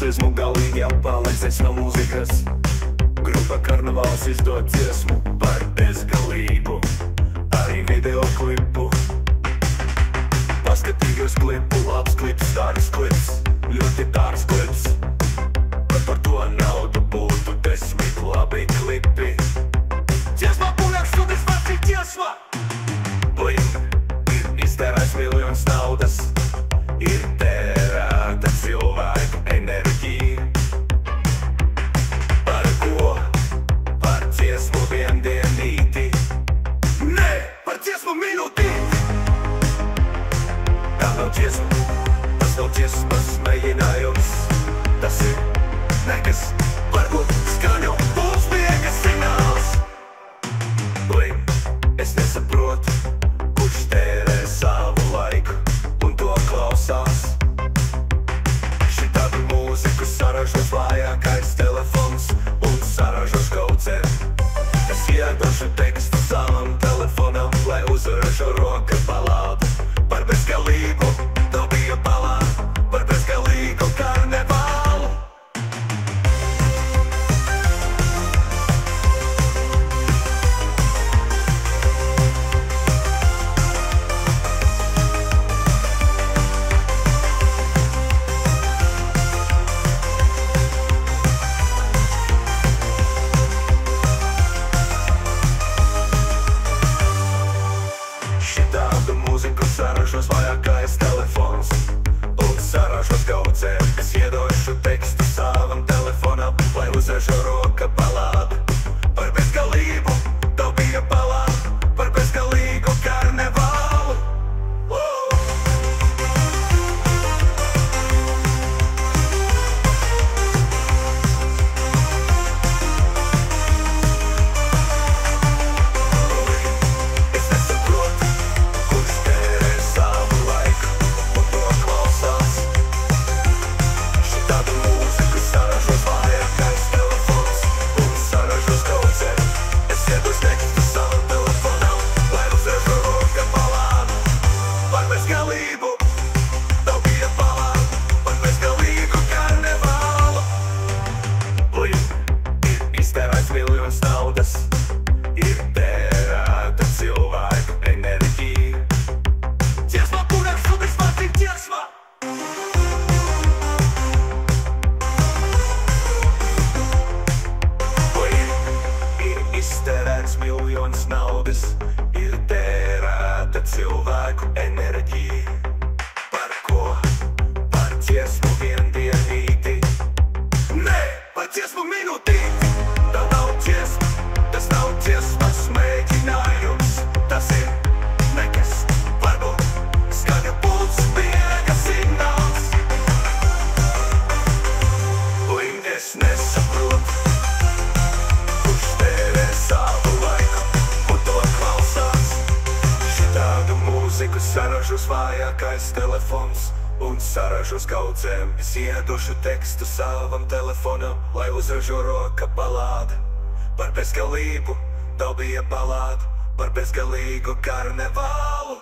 esmu galīgi apālēsies no mūzikas. Grupa Karnevāls izdod dziesmu par bezgalību, arī videoklipu. Paskatījos klipu, labs klips, dārgs klips, ļoti dārgs klips. Par to naudu būtu 10 labi klipi. Dziesma būnāk šodien vārds ir dziesma. Bling, ir iztērēts miljonus naudas, ir tērēta cilvēku enerģija. Par ko? Par dziesmu viendienīti. Nē, par dziesmu minūtīti. Tā nav dziesma, tas nav dziesmas mēģinājums. Tas ir nekas, varbūt skaņu būs miega signāls. Bling, es nesaprotu, kurš tērē savu laiku un to klausās. Šitādu mūziku saražos vājākais telefons un saražos kaucē. Es iedošu tekstu savam telefonam, lai uzražo roka balādu par bezgalību. Tā bija balāda par bezgalīgu karnevālu. Šitādu mūziku saražos vājākais telefons un saražos kaucē. Es iedošu tekstu savam telefonam, lai uzražo roka balādu par bezgalību. Tā bija balāda par bezgalīgu karnevālu. Es nesaprotu, kurš tērē savu laiku un to klausās. Šitādu mūziku saražos vājākais telefons un saražos kaucē. Es iedošu tekstu savam telefonam, lai uzražo roka balādu par bezgalību. Tā bija balāda par bezgalīgu karnevālu. Bling, ir iztērēts miljonus naudas, ir tērēta cilvēku enerģija. Dziesma būnāk šodien vārds ir dziesma. Bling, ir iztērēts miljonus naudas, ir tērēta cilvēku enerģija. Par ko? Par dziesmu viendienīti. Nē, par dziesmu minūtīti. Tā nav dziesma, tas nav dziesmas mēģinājums. Tas ir nekas, varbūt skaņu pults miega signāls. Bling, es nesaprotu, kurš tērē savu laiku un to klausās. Šitādu mūziku saražos vājākais telefons un saražos kaucēm. Es iedošu tekstu savam telefonam, lai uzražo roka balādu par bezgalību. Tā bija balāda par bezgalīgu karnevālu.